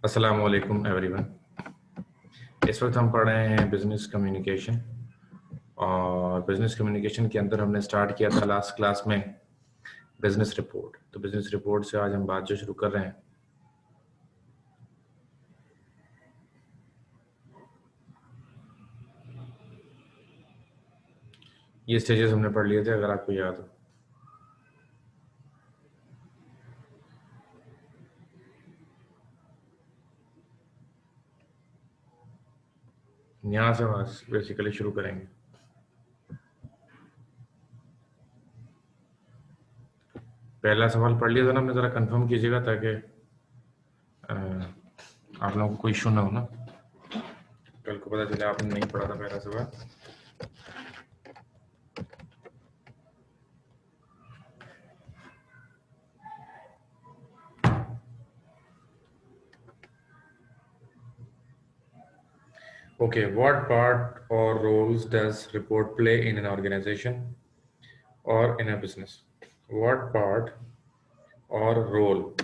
अस्सलाम वालेकुम एवरीवन। इस वक्त हम पढ़ रहे हैं बिजनेस कम्युनिकेशन, और बिजनेस कम्युनिकेशन के अंदर हमने स्टार्ट किया था लास्ट क्लास में बिजनेस रिपोर्ट। तो बिजनेस रिपोर्ट से आज हम बात जो शुरू कर रहे हैं, ये स्टेजेस हमने पढ़ लिए थे अगर आपको याद हो। यहाँ से बेसिकली शुरू करेंगे। पहला सवाल पढ़ लिया था ना हमने, ज़रा कंफर्म कीजिएगा ताकि आप लोगों को कोई इशू ना हो ना, कल को पता चले आपने नहीं पढ़ा था पहला सवाल। Okay, what part or roles does report play in an organization or in a business? What part or role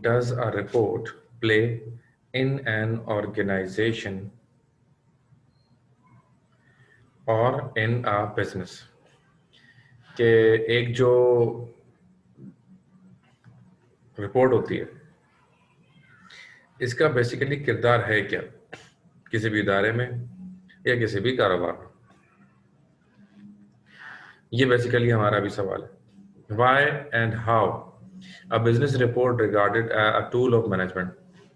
does a report play in an organization or in a business? कि एक जो रिपोर्ट होती है इसका basically किरदार है क्या किसी भी इदारे में या किसी भी कारोबार में, ये बेसिकली हमारा भी सवाल है। Why and how a business report regarded a tool of management,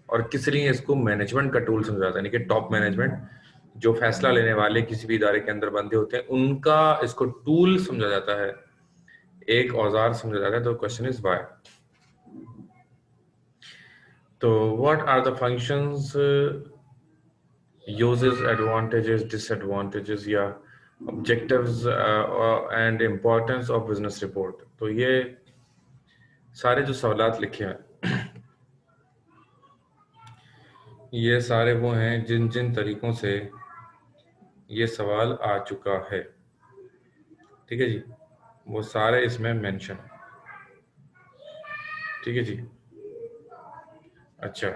और किस लिए इसको मैनेजमेंट का टूल समझा जाता है, यानी कि टॉप मैनेजमेंट जो फैसला लेने वाले किसी भी इदारे के अंदर बंदे होते हैं उनका इसको टूल समझा जाता है, एक औजार समझा जाता है। तो क्वेश्चन इज व्हाई। तो what are the functions, uses, advantages, disadvantages या objectives and importance of business report. तो ये सारे जो सवालात लिखे हैं ये सारे वो हैं जिन जिन तरीकों से ये सवाल आ चुका है, ठीक है जी, वो सारे इसमें मेंशन है, ठीक है जी। अच्छा,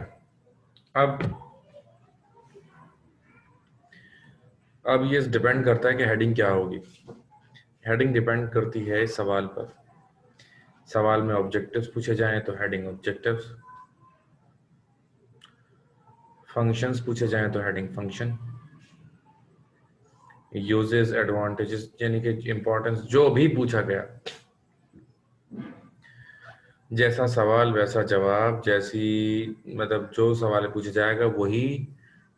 अब ये डिपेंड करता है कि हेडिंग क्या होगी। हेडिंग डिपेंड करती है इस सवाल पर। सवाल में ऑब्जेक्टिव्स पूछे जाएं तो हेडिंग ऑब्जेक्टिव्स, फंक्शंस पूछे जाएं तो हेडिंग फंक्शन, यूजेस, एडवांटेजेस यानी कि इंपॉर्टेंस, जो भी पूछा गया, जैसा सवाल वैसा जवाब, जैसी मतलब जो सवाल पूछा जाएगा वही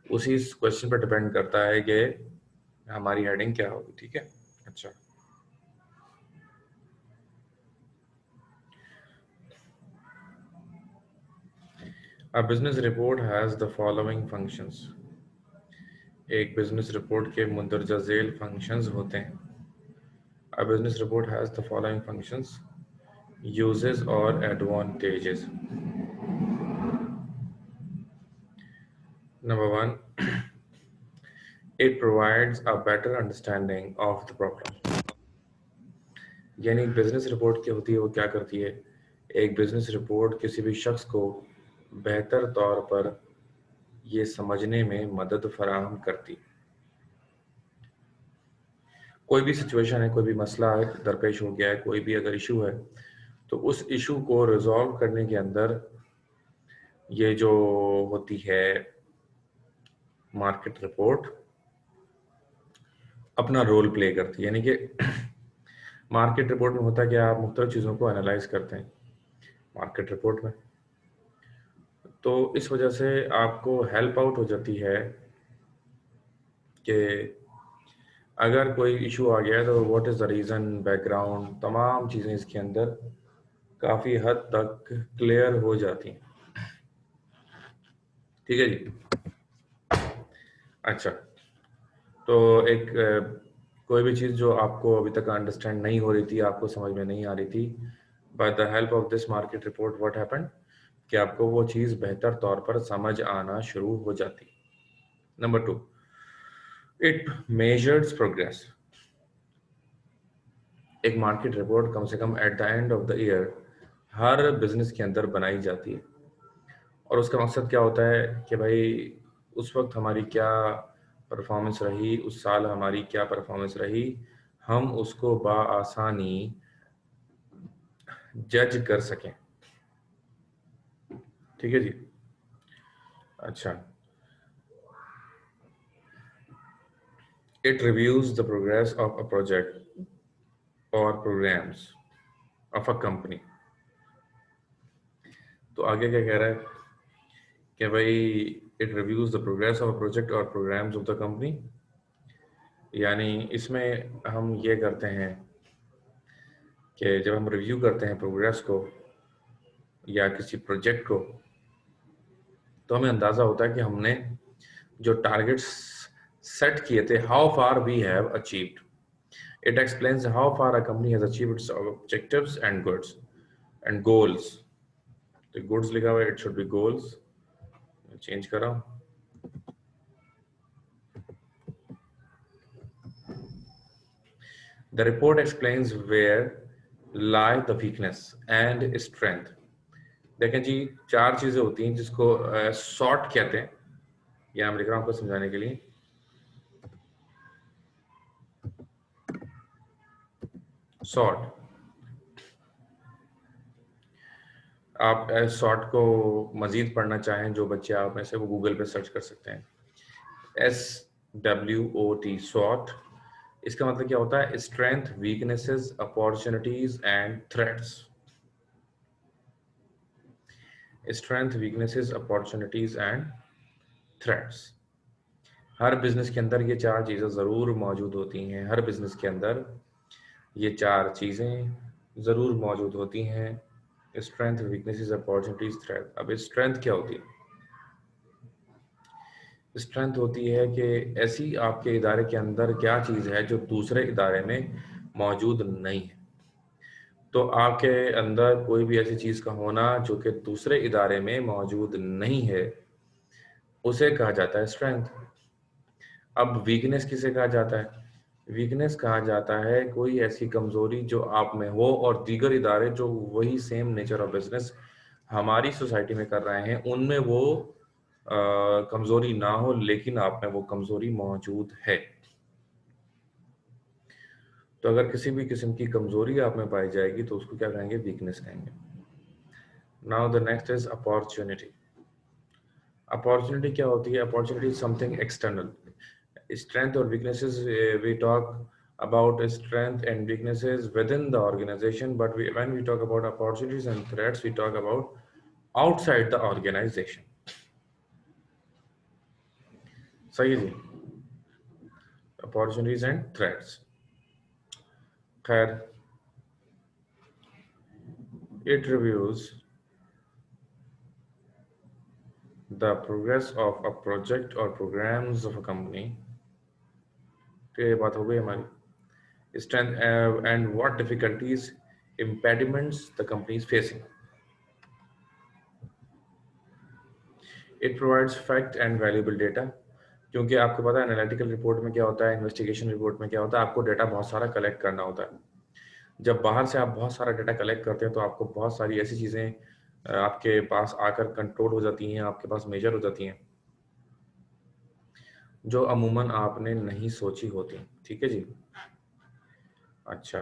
उसी क्वेश्चन पर डिपेंड करता है कि हमारी हेडिंग क्या होगी, ठीक है। अच्छा, A business report has the following functions. एक बिजनेस रिपोर्ट के मुंदरजा झेल फंक्शंस होते हैं। A business report has the following functions, uses or advantages. Number one, it provides a better understanding of the problem. यानी बिजनेस रिपोर्ट क्या होती है, वो क्या करती है, एक बिजनेस रिपोर्ट किसी भी शख्स को बेहतर तौर पर ये समझने में मदद फराहम करती। कोई भी सिचुएशन है, कोई भी मसला है दरपेश हो गया है, कोई भी अगर इशू है तो उस इशू को रिजॉल्व करने के अंदर ये जो होती है मार्केट रिपोर्ट अपना रोल प्ले करती है। यानी कि मार्केट रिपोर्ट में होता क्या, आप मुख्तलिफ चीज़ों को एनालाइज करते हैं मार्केट रिपोर्ट में, तो इस वजह से आपको हेल्प आउट हो जाती है कि अगर कोई इशू आ गया है तो what is the reason, background, तमाम चीज़ें इसके अंदर काफ़ी हद तक क्लियर हो जाती हैं, ठीक है जी। अच्छा, तो एक कोई भी चीज़ जो आपको अभी तक अंडरस्टैंड नहीं हो रही थी, आपको समझ में नहीं आ रही थी, by the help of this market report what happened कि आपको वो चीज़ बेहतर तौर पर समझ आना शुरू हो जाती। Number two, it measures progress. एक मार्केट रिपोर्ट कम से कम at the end of the year हर बिजनेस के अंदर बनाई जाती है, और उसका मकसद क्या होता है कि भाई उस वक्त हमारी क्या परफॉर्मेंस रही, उस साल हमारी क्या परफॉर्मेंस रही, हम उसको बआसानी जज कर सकें। ठीक है जी। अच्छा, it reviews the progress of a project और प्रोग्राम्स ऑफ अ कंपनी। तो आगे क्या कह रहा है कि भाई it reviews the progress of a project और प्रोग्राम्स ऑफ द कंपनी, यानी इसमें हम ये करते हैं कि जब हम रिव्यू करते हैं प्रोग्रेस को या किसी प्रोजेक्ट को, तो हमें अंदाज़ा होता है कि हमने जो टारगेट्स सेट किए थे, how far we have achieved. It explains how far a company has achieved its objectives and goods and goals. तो गुड्स लिखा हुआ है, it should be goals, change कर रहा हूँ। The report explains where lie the weakness and strength। देखें जी, 4 चीजें होती हैं जिसको सॉर्ट कहते हैं, यहां मैं लिख रहा हूं आपको समझाने के लिए। सॉर्ट, आप सॉर्ट को मजीद पढ़ना चाहें, जो बच्चे आप में से, वो गूगल पे सर्च कर सकते हैं। SWOT, सॉर्ट, इसका मतलब क्या होता है? Strength, weaknesses, opportunities and threats. Strength, weaknesses, opportunities and threats. Her business के अंदर ये 4 चीजें जरूर मौजूद होती हैं। हर बिजनेस के अंदर ये 4 चीजें जरूर मौजूद होती हैं। Strength, weaknesses, opportunities, threat. अब स्ट्रेंथ क्या होती है? स्ट्रेंथ होती है कि ऐसी आपके इदारे के अंदर क्या चीज है जो दूसरे इदारे में मौजूद नहीं है। तो आपके अंदर कोई भी ऐसी चीज का होना जो कि दूसरे इदारे में मौजूद नहीं है, उसे कहा जाता है स्ट्रेंथ। अब वीकनेस किसे कहा जाता है? वीकनेस कहा जाता है कोई ऐसी कमजोरी जो आप में हो और दीगर इदारे जो वही सेम नेचर ऑफ बिजनेस हमारी सोसाइटी में कर रहे हैं, उनमें वो कमजोरी ना हो, लेकिन आप में वो कमजोरी मौजूद है। तो अगर किसी भी किस्म की कमजोरी आप में पाई जाएगी तो उसको क्या कहेंगे? वीकनेस कहेंगे। Now the next is opportunity. Opportunity क्या होती है? Opportunity is something external. Strength or weaknesses, we talk about strength and weaknesses within the organization, but when we talk about opportunities and threats, we talk about outside the organization. सही जी, opportunities and threats। खैर, it reviews the progress of a project or programs of a company। तो ये बात हो गई हमारी strength and what difficulties, impediments the company is facing। It provides fact and valuable data, क्योंकि आपको पता है एनालिटिकल रिपोर्ट में क्या होता है, इन्वेस्टिगेशन रिपोर्ट में क्या होता है, आपको डेटा बहुत सारा कलेक्ट करना होता है। जब बाहर से आप बहुत सारा डेटा कलेक्ट करते हैं तो आपको बहुत सारी ऐसी चीज़ें आपके पास आकर कंट्रोल हो जाती हैं, आपके पास मेजर हो जाती हैं, जो अमूमन आपने नहीं सोची होती। ठीक है जी। अच्छा,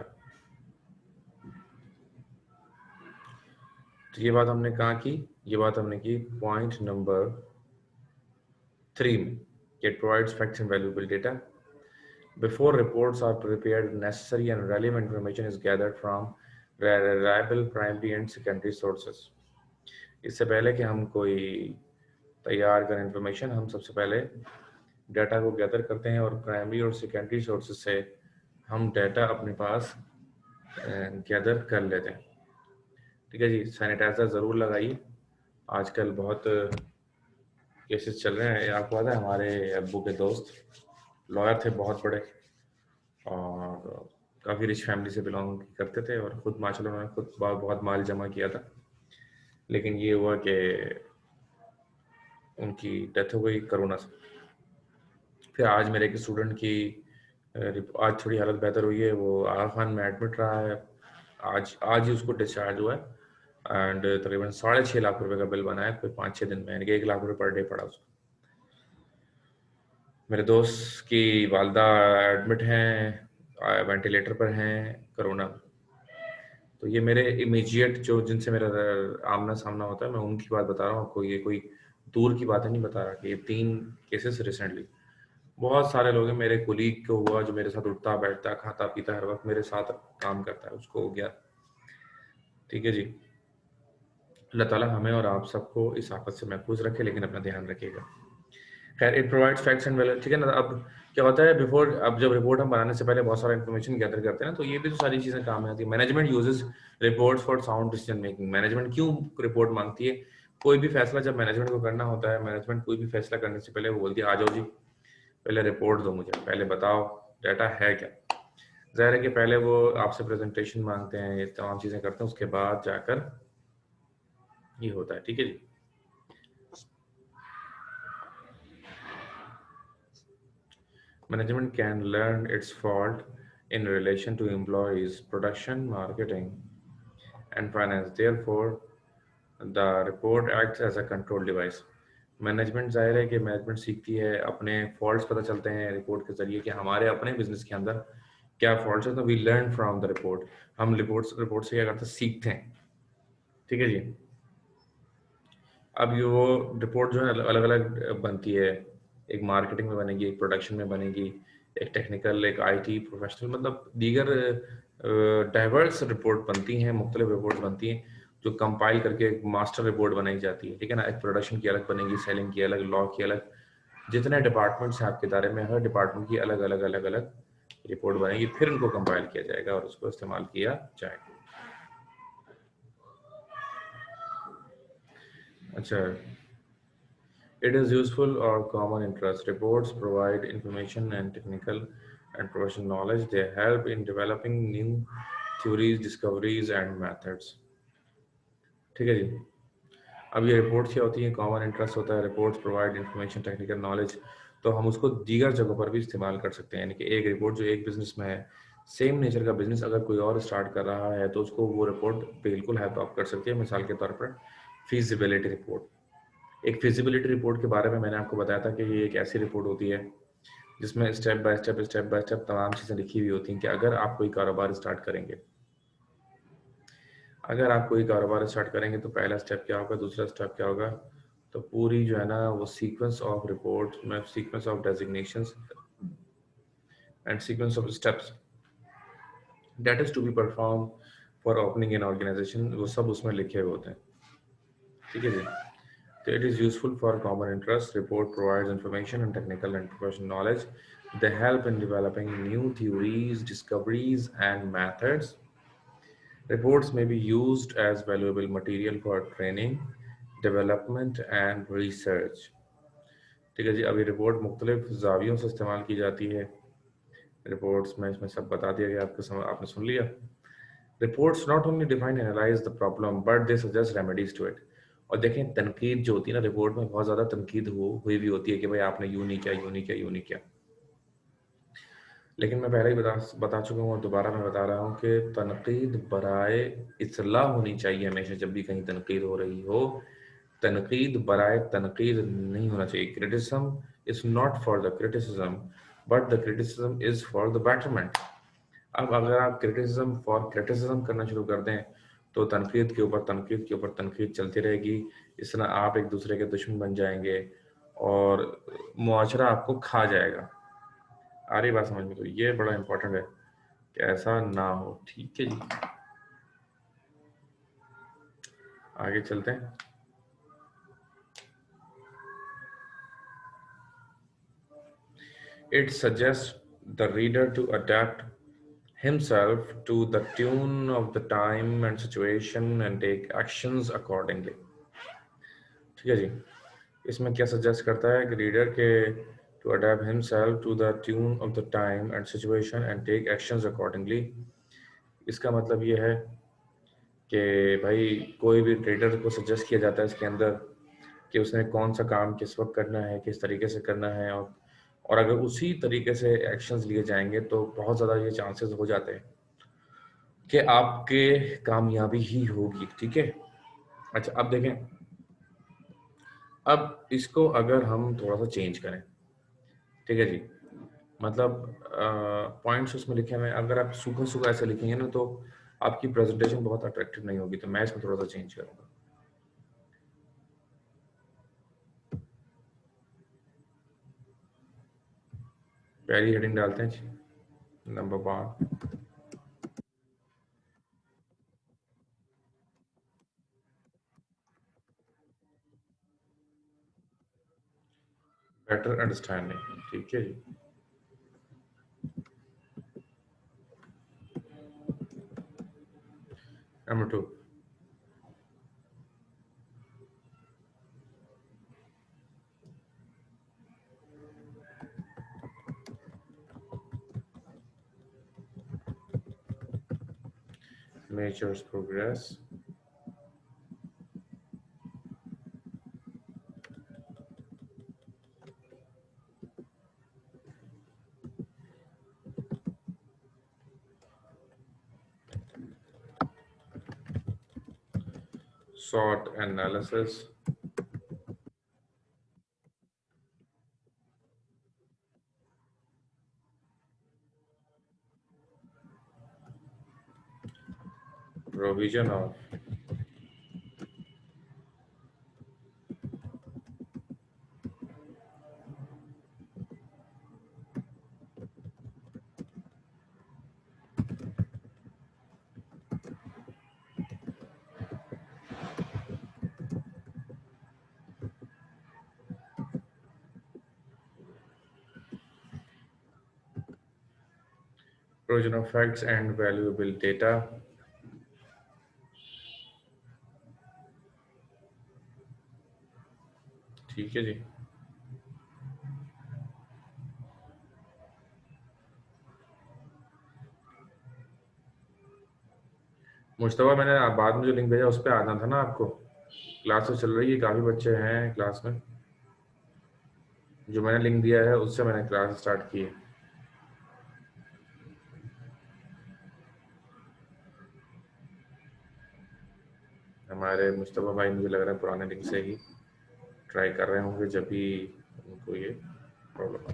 तो ये बात हमने कहाँ की? ये बात हमने की पॉइंट नंबर 3 में। It provides facts and valuable data. Before reports are prepared, necessary and relevant information is gathered from reliable primary and secondary sources। इससे पहले कि हम कोई तैयार करें इंफॉर्मेशन, हम सबसे पहले डाटा को गैदर करते हैं और प्राइमरी और सेकेंडरी सोर्सेज से हम डाटा अपने पास गैदर कर लेते हैं। ठीक है जी। सैनिटाइजर ज़रूर लगाइए, आजकल बहुत केसेस चल रहे हैं। आपको पता है हमारे अब्बू के दोस्त लॉयर थे बहुत बड़े, और काफ़ी रिच फैमिली से बिलोंग करते थे, और खुद माशाल्लाह उन्होंने खुद बहुत माल जमा किया था। लेकिन ये हुआ कि उनकी डेथ हो गई कोरोना से। फिर आज मेरे एक स्टूडेंट की आज थोड़ी हालत बेहतर हुई है, वो आगा खान में एडमिट रहा है, आज आज ही उसको डिस्चार्ज हुआ है। एंड तकरीबन 6.5 लाख रुपए का बिल बना है कोई 5-6 दिन में, यानी कि 1 लाख रुपए पर डे पड़ा उसको। मेरे दोस्त की वालदा एडमिट हैं, वेंटिलेटर पर हैं कोरोना। तो ये मेरे इमीडिएट जो जिनसे मेरा आमना सामना होता है, मैं उनकी बात बता रहा हूँ आपको। ये कोई दूर की बात नहीं बता रहा कि ये 3 केसेस रिसेंटली। बहुत सारे लोग हैं, मेरे कोलीग को हुआ जो मेरे साथ उठता बैठता खाता पीता हर वक्त मेरे साथ काम करता है, उसको हो गया। ठीक है जी। अल्लाह ताला हमें और आप सबको इस आफत से महफूज रखे, लेकिन अपना ध्यान रखिएगा। खैर, it provides facts and value, ठीक है ना। अब क्या होता है, बिफोर अब जब रिपोर्ट हम बनाने से पहले बहुत सारा इन्फॉर्मेशन गैदर करते हैं ना, तो ये भी तो सारी चीज़ें काम में आती है। Management uses reports for sound decision making. Management क्यों रिपोर्ट मांगती है? कोई भी फैसला जब मैनेजमेंट को करना होता है, मैनेजमेंट कोई भी फैसला करने से पहले वो बोलती है, आ जाओ जी, पहले रिपोर्ट दो मुझे, पहले बताओ डाटा है क्या। ज़ाहिर है कि पहले वो आपसे प्रेजेंटेशन मांगते हैं, ये तमाम चीज़ें करते हैं, उसके बाद जाकर ये होता है। ठीक है जी। Management can learn its fault in relation to employees, production, marketing, and finance. Therefore, the report acts as a control device. Management ज़ाहिर है कि मैनेजमेंट सीखती है, अपने फॉल्ट्स पता चलते हैं रिपोर्ट के जरिए कि हमारे अपने बिजनेस के अंदर क्या फॉल्ट्स है, तो we learn from the report. हम रिपोर्ट से क्या करते हैं, सीखते हैं। ठीक है जी। अब ये वो रिपोर्ट जो है अलग अलग बनती है, एक मार्केटिंग में बनेगी, एक प्रोडक्शन में बनेगी, एक टेक्निकल, एक आईटी प्रोफेशनल, मतलब दीगर डाइवर्स रिपोर्ट बनती हैं, मुख्तलिफ रिपोर्ट बनती हैं जो कंपाइल करके एक मास्टर रिपोर्ट बनाई जाती है। ठीक है ना। एक प्रोडक्शन की अलग बनेगी, सेलिंग की अलग, लॉ की अलग, जितने डिपार्टमेंट्स हैं आपके इदारे में, हर डिपार्टमेंट की अलग अलग अलग अलग रिपोर्ट बनेगी, फिर उनको कंपाइल किया जाएगा और उसको इस्तेमाल किया जाएगा। अच्छा, it is useful or common interest. Reports provide information and technical and professional knowledge. They help in developing new theories, discoveries and methods. ठीक है जी। अब ये रिपोर्ट्स क्या होती हैं? कॉमन इंटरेस्ट होता है, reports provide information, technical knowledge, तो हम उसको दीगर जगहों पर भी इस्तेमाल कर सकते हैं। यानी कि एक रिपोर्ट जो एक बिजनेस में है, सेम नेचर का बिजनेस अगर कोई और स्टार्ट कर रहा है, तो उसको वो रिपोर्ट बिल्कुल हेल्प आप कर सकती है। मिसाल के तौर पर फीजिबिलिटी रिपोर्ट। एक फिजिबिलिटी रिपोर्ट के बारे में मैंने आपको बताया था कि ये एक ऐसी रिपोर्ट होती है जिसमें स्टेप बाय स्टेप तमाम चीज़ें लिखी हुई होती हैं कि अगर आप कोई कारोबार स्टार्ट करेंगे, अगर आप कोई कारोबार स्टार्ट करेंगे तो पहला स्टेप क्या होगा, दूसरा स्टेप क्या होगा। तो पूरी जो है ना वो सीक्वेंस ऑफ रिपोर्ट में, sequence of designations and sequence of steps that is to be perform for opening an organisation, वो सब उसमें लिखे हुए होते हैं। ठीक है जी। So it is useful for common interest. Report provides information and technical and professional knowledge. They help in developing new theories, discoveries, and methods. Reports may be used as valuable material for training, development, and research. ठीक है जी। अभी report मुख्तलिफ जावियों से इस्तेमाल की जाती है। Reports में इसमें सब बता दिया गया, आपने सुन लिया। Reports not only define analyse the problem but they suggest remedies to it. और देखें, तनकीद जो होती है ना रिपोर्ट में, बहुत ज़्यादा तनकीद हुई भी होती है कि भाई आपने यूँ नहीं किया, यूँ नहीं किया, यूँ नहीं किया। लेकिन मैं पहले ही बता चुका हूँ और दोबारा मैं बता रहा हूँ कि तनकीद बराए इस्लाह होनी चाहिए हमेशा। जब भी कहीं तनकीद हो रही हो, तनकीद बराए तनकीद नहीं होना चाहिए। Criticism is not for the criticism but the criticism is for the betterment. अब अगर आप क्रिटिसिज्म फॉर क्रिटिसिज्म करना शुरू कर दें, तो तनकीद के ऊपर तनकीद के ऊपर तनकीद चलती रहेगी। इस तरह आप एक दूसरे के दुश्मन बन जाएंगे और मुआशरा आपको खा जाएगा। आ रही बात समझ में? तो ये बड़ा इंपॉर्टेंट है कि ऐसा ना हो। ठीक है जी, आगे चलते हैं। It suggests the reader to adapt himself to the tune of the time and situation and take actions accordingly. ठीक है जी। इसमें क्या सजेस्ट करता है कि रीडर के to adapt himself to the tune of the time and situation and take actions accordingly. इसका मतलब ये है कि भाई कोई भी रीडर को सजेस्ट किया जाता है इसके अंदर कि उसने कौन सा काम किस वक्त करना है, किस तरीके से करना है, और अगर उसी तरीके से एक्शंस लिए जाएंगे तो बहुत ज़्यादा ये चांसेस हो जाते हैं कि आपके कामयाबी ही होगी। ठीक है। अच्छा, अब देखें, अब इसको अगर हम थोड़ा सा चेंज करें, ठीक है जी, मतलब पॉइंट्स उसमें लिखे हुए हैं, अगर आप सूखा सूखा ऐसे लिखेंगे ना तो आपकी प्रेजेंटेशन बहुत अट्रैक्टिव नहीं होगी, तो मैं इसमें थोड़ा सा चेंज करूंगा। पहली हेडिंग डालते हैं जी, नंबर 1, बेटर अंडरस्टैंडिंग, ठीक है जी। Number 2, measures progress, SWOT analysis, provision of provision of facts and valuable data, ठीक है जी। मुश्तबा, मैंने बाद में जो लिंक भेजा उस पर आना था ना आपको, क्लास तो चल रही है, काफ़ी बच्चे हैं क्लास में, जो मैंने लिंक दिया है उससे मैंने क्लास स्टार्ट की है। हमारे मुश्तबा भाई मुझे लग रहा है पुराने लिंक से ही ट्राई कर रहे होंगे, जब भी उनको ये प्रॉब्लम है।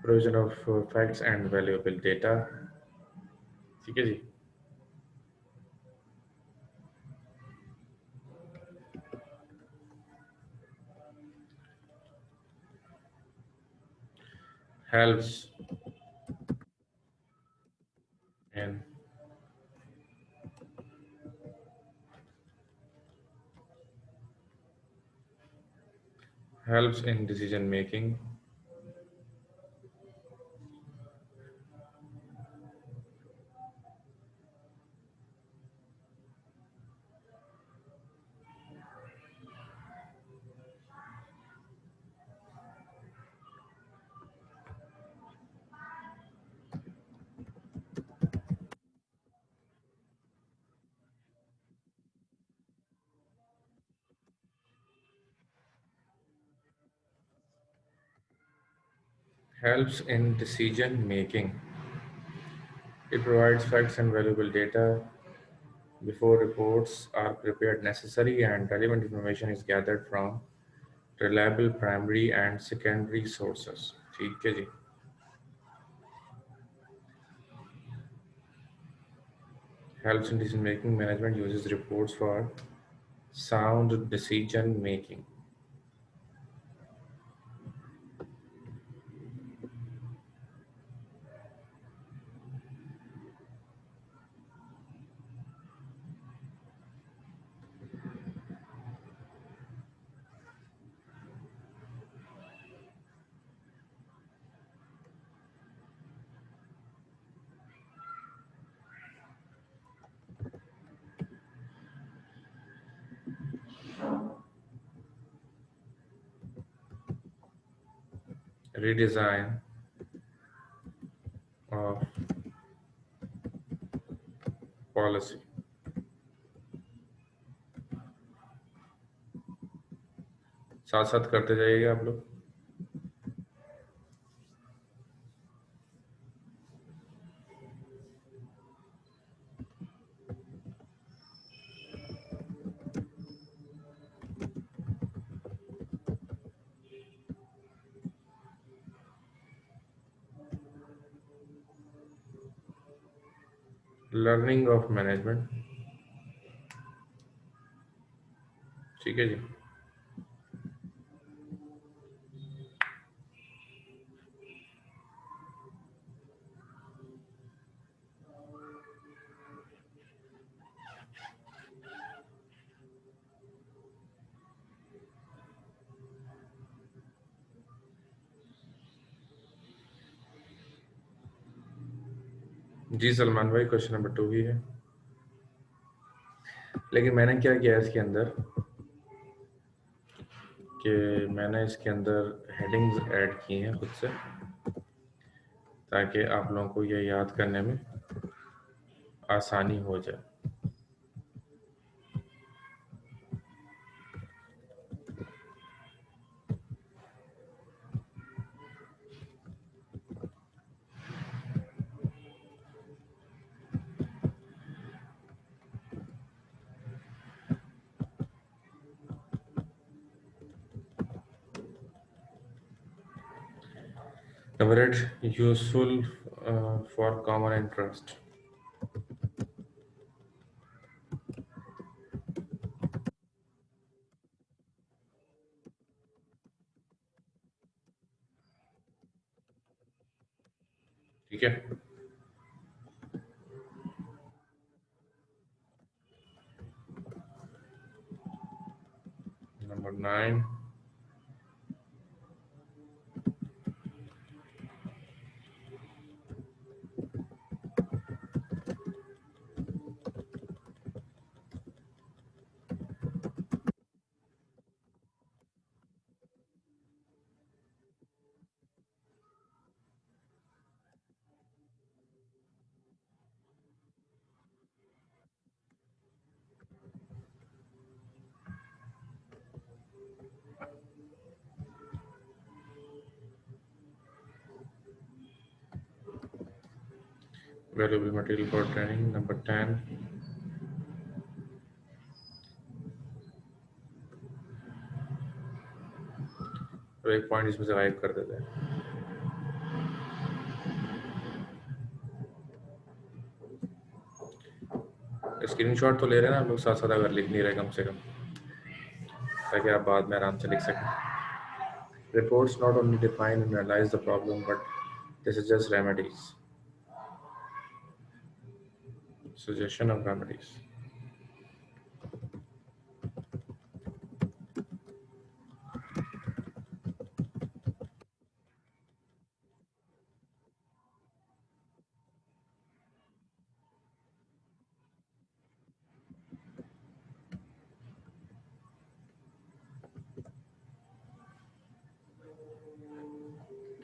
Provision of facts and valuable data, ठीक है जी। Helps in decision making, helps in decision making. It provides facts and valuable data before reports are prepared. Necessary and relevant information is gathered from reliable primary and secondary sources, ठीक है जी। Helps in decision making. Management uses reports for sound decision making. Redesign of policy, साथ साथ करते जाइएगा आप लोग। Learning of management. ठीक है जी। जी सलमान भाई, क्वेश्चन नंबर 2 ही है, लेकिन मैंने क्या किया इसके अंदर कि मैंने इसके अंदर हेडिंग्स ऐड की हैं खुद से, ताकि आप लोगों को ये याद करने में आसानी हो जाए। Number 8, useful for common interest. ठीक है। Number 9, valuable material for training. Number 10, और एक पॉइंट इसमें से गायब कर देते हैं। स्क्रीनशॉट तो ले रहे हैं ना आप लोग, साथ साथ अगर लिख नहीं रहे कम से कम, ताकि आप बाद में आराम से लिख सकें। Reports not only define and analyze the problem, but they suggest remedies. Suggestion of remedies.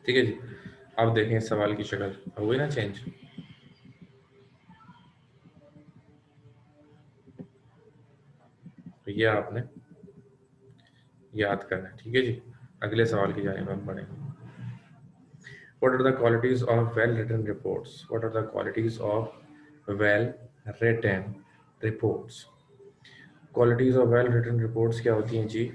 ठीक है जी। अब देखें इस सवाल की शक्ल, हुई ना चेंज? तो ये आपने याद करना है। ठीक है जी। अगले सवाल की जानिब हम बढ़ेंगे। What are the qualities of well-written reports? What are the qualities of well-written reports? Qualities of well-written reports क्या होती हैं जी?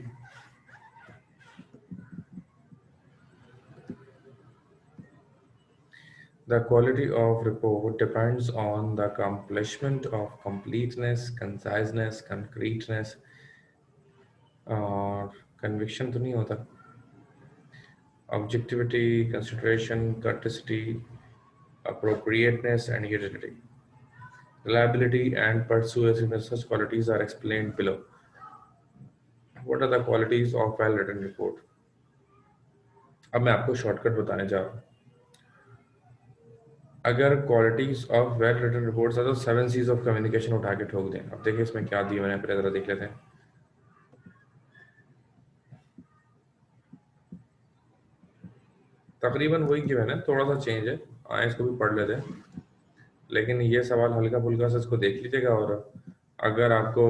The quality of report depends on the accomplishment of completeness, conciseness, concreteness, और conviction तो नहीं होता, objectivity, consideration, courtesy, appropriateness, and utility. Reliability and persuasiveness, such qualities are explained below. What are the qualities of well-written report? अब मैं आपको shortcut बताने जा रहा हूँ। अगर qualities of well written reports है तो 7 C's ऑफ कम्युनिकेशन उठा के ठोक दें। अब देखिए इसमें क्या दिया मैंने, पहले जरा देख लेते हैं। तकरीबन वही गिवन है, थोड़ा सा चेंज है। आए इसको भी पढ़ लेते हैं, लेकिन ये सवाल हल्का फुल्का से इसको देख लीजिएगा, और अगर आपको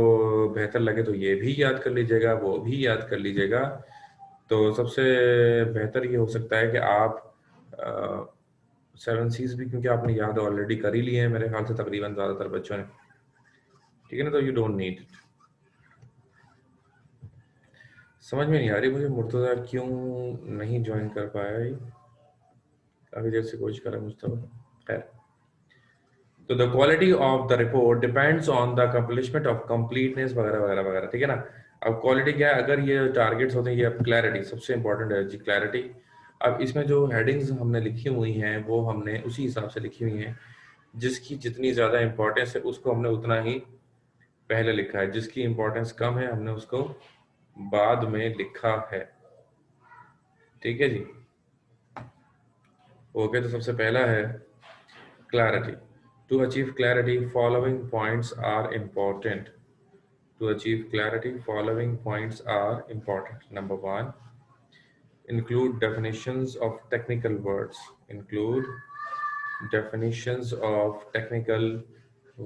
बेहतर लगे तो ये भी याद कर लीजिएगा, वो भी याद कर लीजिएगा। तो सबसे बेहतर ये हो सकता है कि आप 7 C's भी, क्योंकि आपने याद ऑलरेडी कर ही लिए हैं मेरे ख्याल से तकरीबन ज़्यादातर बच्चों ने, ठीक है ना, तो यू डोंट नीड। समझ में नहीं आ रही मुझे मुर्तज़ा क्यों नहीं ज्वाइन कर पाया ये, काफ़ी देर से कोशिश कर रहा है मुस्तफ़ा। खैर, तो the quality of the report depends on the accomplishment of completeness वगैरह वगैरह वगैरह, ठीक है ना। अब क्वालिटी क्या है, अगर ये टारगेट्स होते हैं, ये अब क्लैरिटी सबसे इंपॉर्टेंट है जी, क्लैरिटी। अब इसमें जो हेडिंग्स हमने लिखी हुई हैं वो हमने उसी हिसाब से लिखी हुई हैं, जिसकी जितनी ज़्यादा इंपॉर्टेंस है उसको हमने उतना ही पहले लिखा है, जिसकी इंपॉर्टेंस कम है हमने उसको बाद में लिखा है, ठीक है जी। ओके, तो सबसे पहला है clarity. To achieve clarity, following points are important. To achieve clarity, following points are important. Number one, include definitions of technical words. Include definitions of technical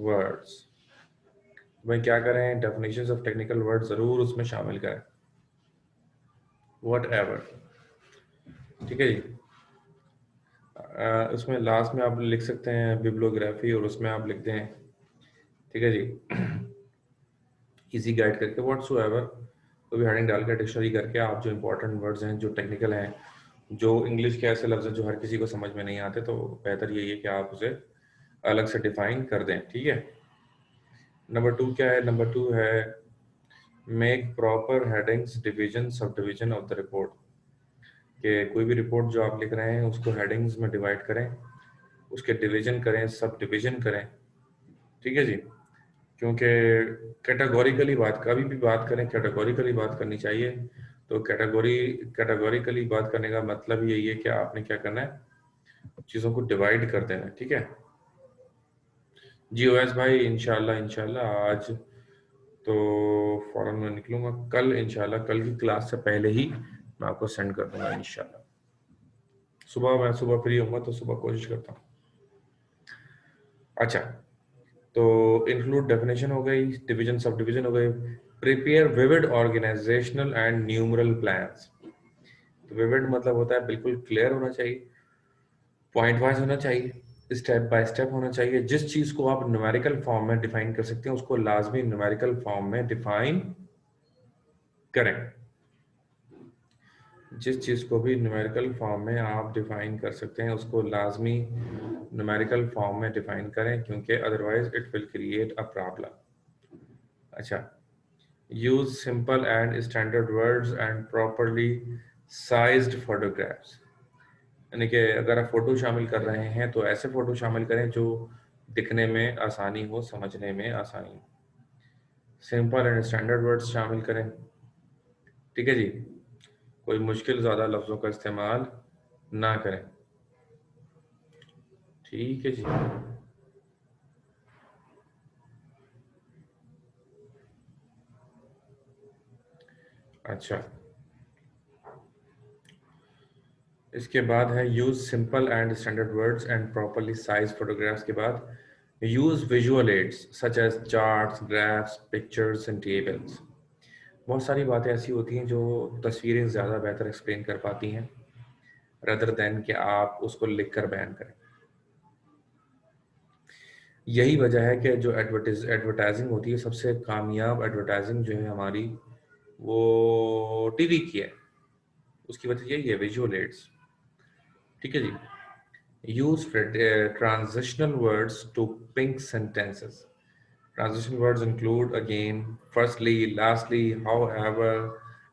words. भाई क्या करें, definitions of technical words जरूर उसमें शामिल करें, whatever, ठीक है जी। उसमें लास्ट में आप लिख सकते हैं बिब्लियोग्राफी, और उसमें आप लिखते हैं, ठीक है जी, इजी गाइड करके व्हाट्सोएवर, तो भी हेडिंग डाल के डिक्शनरी करके आप जो इंपॉर्टेंट वर्ड्स हैं, जो टेक्निकल हैं, जो इंग्लिश के ऐसे लफ्ज़ हैं जो हर किसी को समझ में नहीं आते, तो बेहतर यही है कि आप उसे अलग से डिफाइन कर दें, ठीक है। नंबर टू क्या है, नंबर टू है make proper headings, division, sub division of the report. कि कोई भी रिपोर्ट जो आप लिख रहे हैं उसको हेडिंग्स में डिवाइड करें, उसके डिवीजन करें, सब डिवीजन करें, ठीक है जी। क्योंकि कैटेगोरिकली बात, कभी भी बात करें कैटेगोरिकली बात करनी चाहिए। तो कैटेगोरिकली बात करने का मतलब यही है कि आपने क्या करना है, चीज़ों को डिवाइड कर देना है, ठीक है जी। ओएस भाई इंशाल्लाह इंशाल्लाह आज तो फौरन मैं निकलूंगा, कल इंशाल्लाह कल की क्लास से पहले ही मैं आपको सेंड कर दूंगा इंशाल्लाह। सुबह मैं सुबह फ्री होऊंगा तो सुबह कोशिश करता हूँ। अच्छा, तो इंक्लूड डेफिनेशन हो गई, डिवीजन सब डिवीजन हो गए, prepare vivid organisational and numeral plans. तो विविड मतलब होता है बिल्कुल क्लियर होना चाहिए, पॉइंट वाइज होना चाहिए, स्टेप बाय स्टेप होना चाहिए। जिस चीज को आप न्यूमेरिकल फॉर्म में डिफाइन कर सकते हैं उसको लाजमी न्यूमेरिकल फॉर्म में डिफाइन करें। जिस चीज को भी न्यूमेरिकल फॉर्म में आप डिफाइन कर सकते हैं उसको लाजमी न्यूमेरिकल फॉर्म में डिफाइन करें, क्योंकि otherwise it will create a problem. अच्छा, use simple and standard words and properly sized photographs. यानी कि अगर आप फोटो शामिल कर रहे हैं तो ऐसे फोटो शामिल करें जो दिखने में आसानी हो, समझने में आसानी हो। सिंपल एंड स्टैंडर्ड वर्ड्स शामिल करें, ठीक है जी। कोई मुश्किल ज़्यादा लफ्ज़ों का इस्तेमाल ना करें, ठीक है जी। अच्छा, इसके बाद है use simple and standard words and properly size photographs के बाद use visual aids such as charts, graphs, pictures and tables. बहुत सारी बातें ऐसी होती हैं जो तस्वीरें ज़्यादा बेहतर एक्सप्लेन कर पाती हैं रदर देन कि आप उसको लिख कर बयान करें। यही वजह है कि जो एडवर्टाइजिंग होती है, सबसे कामयाब एडवर्टाइजिंग जो है हमारी, वो टीवी की है। उसकी वजह यही है, विजुअल एड्स, ठीक है जी। Use transitional words to link sentences. Transition words include again, firstly, lastly, however,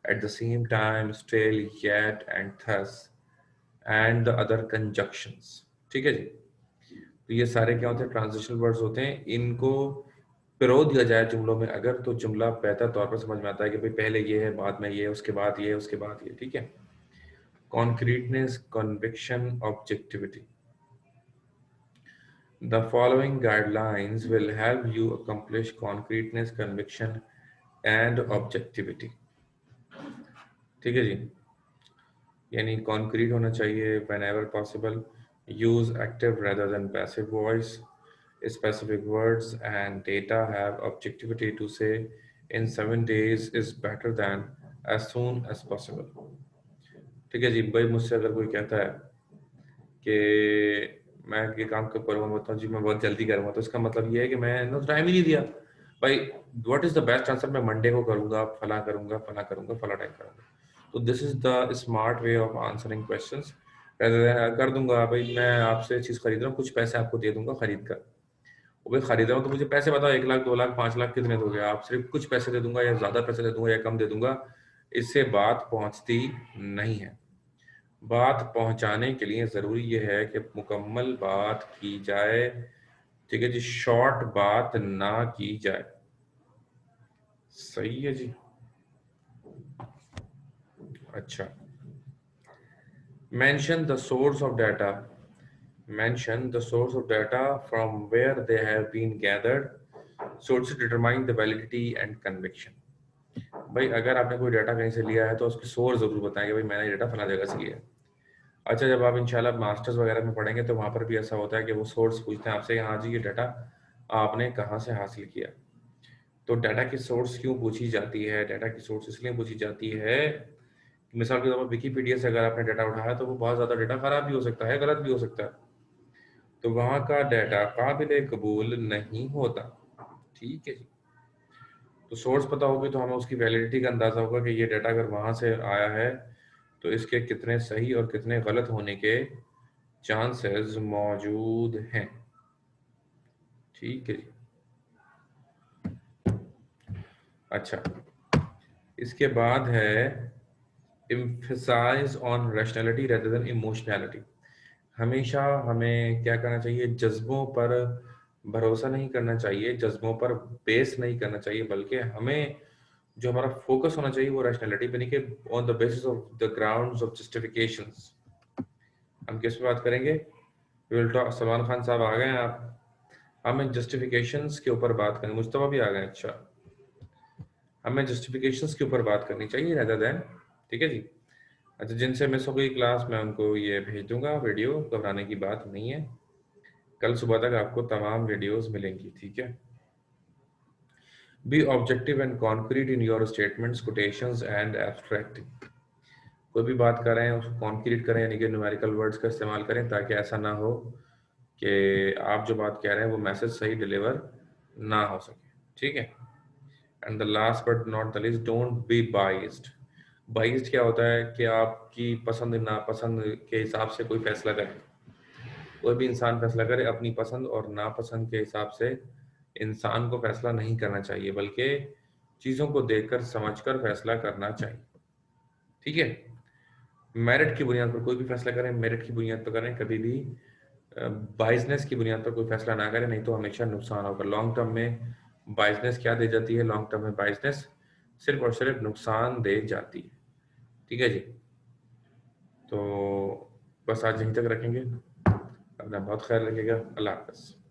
at the same time, still, yet, and thus, and the other conjunctions, ठीक है जी। तो ये सारे क्या होते हैं, ट्रांजिशनल वर्ड्स होते हैं। इनको पिरो दिया जाए जुमलों में अगर, तो जुमला बेहतर तौर पर समझ में आता है कि भाई पहले ये है, बाद में ये, उसके बाद ये, उसके बाद ये, ठीक है। Concreteness, conviction, objectivity. The following guidelines will help you accomplish concreteness, conviction and objectivity, ठीक है जी। यानी कॉन्क्रीट होना चाहिए whenever possible, use active rather than passive voice, specific words and data have objectivity to say in 7 days is better than as soon as possible, ठीक है जी। भाई मुझसे अगर कोई कहता है कि मैं ये काम कब करूँगा, बताऊँ जी मैं बहुत जल्दी करूँगा, तो इसका मतलब ये है कि मैंने टाइम ही नहीं दिया। भाई what is the best answer, मैं मंडे को करूँगा, फला करूँगा, फला करूँगा, फला टाइम करूँगा। तो this is the smart way of answering questions. कर दूंगा भाई, मैं आपसे चीज़ खरीद रहा हूँ, कुछ पैसे आपको दे दूंगा खरीद कर, वो भी खरीद रहा हूँ तो मुझे पैसे बताओ, 1 लाख, 2 लाख, 5 लाख कितने दोगे आप? सिर्फ कुछ पैसे दे दूंगा या ज्यादा पैसे दे दूंगा या कम दे दूंगा, इससे बात पहुंचती नहीं है। बात पहुंचाने के लिए जरूरी ये है कि मुकम्मल बात की जाए, ठीक है जी, शॉर्ट बात ना की जाए। सही है जी। अच्छा, mention the source of data, mention the source of data from where they have been gathered, sources determine the validity and conviction। भाई अगर आपने कोई डाटा कहीं से लिया है तो उसकी सोर्स जरूर बताएं कि भाई मैंने ये डाटा फला जगह से लिया है। अच्छा, जब आप इंशाल्लाह मास्टर्स वगैरह में पढ़ेंगे तो वहाँ पर भी ऐसा होता है कि वो सोर्स पूछते हैं आपसे, हाँ जी ये डाटा आपने कहाँ से हासिल किया। तो डाटा की सोर्स क्यों पूछी जाती है? डाटा की सोर्स इसलिए पूछी जाती है, मिसाल के तौर पर विकीपीडिया से अगर आपने डाटा उठाया तो वो बहुत ज़्यादा डाटा खराब भी हो सकता है, गलत भी हो सकता है, तो वहाँ का डाटा काबिल कबूल नहीं होता। ठीक है जी। तो सोर्स पता होगी तो हमें उसकी वैलिडिटी का अंदाज़ा होगा कि ये डाटा अगर वहाँ से आया है तो इसके कितने सही और कितने गलत होने के चांसेस मौजूद हैं। ठीक है जी। अच्छा, इसके बाद है emphasize on rationality rather than emotionality। हमेशा हमें क्या करना चाहिए? जज्बों पर भरोसा नहीं करना चाहिए, जज्बों पर बेस नहीं करना चाहिए, बल्कि हमें जो हमारा फोकस होना चाहिए वो रैशनैलिटी पे नहीं कि on the basis of the grounds of justifications. हम किस पे बात करेंगे? We will talk. Salman Khan साहब आ गए हैं आप? हमें जस्टिफिकेशंस के ऊपर बात करनी। मुस्तफा भी आ गए, अच्छा। हमें जस्टिफिकेशंस के ऊपर बात करनी चाहिए rather than, ठीक है जी। अच्छा, जिनसे मिस हो गई क्लास मैं उनको ये भेज दूंगा वीडियो, घबराने की बात नहीं है, कल सुबह तक आपको तमाम वीडियोस मिलेंगी, ठीक है। Be objective and concrete in your statements, quotations and abstracting. कोई भी बात करें उसको कॉन्क्रीट करें, यानी कि न्यूमेरिकल वर्ड्स का इस्तेमाल करें, ताकि ऐसा ना हो कि आप जो बात कह रहे हैं वो मैसेज सही डिलीवर ना हो सके, ठीक है। And the last but not the least, don't be biased. Biased क्या होता है कि आपकी पसंद नापसंद के हिसाब से कोई फैसला करे। कोई भी इंसान फैसला करे अपनी पसंद और नापसंद के हिसाब से इंसान को फैसला नहीं करना चाहिए, बल्कि चीज़ों को देखकर समझकर फैसला करना चाहिए, ठीक है। मेरिट की बुनियाद पर कोई भी फैसला करें, मेरिट की बुनियाद पर करें, कभी भी बाइजनेस की बुनियाद पर कोई फैसला ना करें, नहीं तो हमेशा नुकसान होगा। लॉन्ग टर्म में बाइजनेस क्या दे जाती है? लॉन्ग टर्म में बाइजनेस सिर्फ और सिर्फ नुकसान दे जाती है, ठीक है जी। तो बस आज यहीं तक रखेंगे, अपना बहुत ख्याल रखिएगा। अल्लाह हाफ़िज़।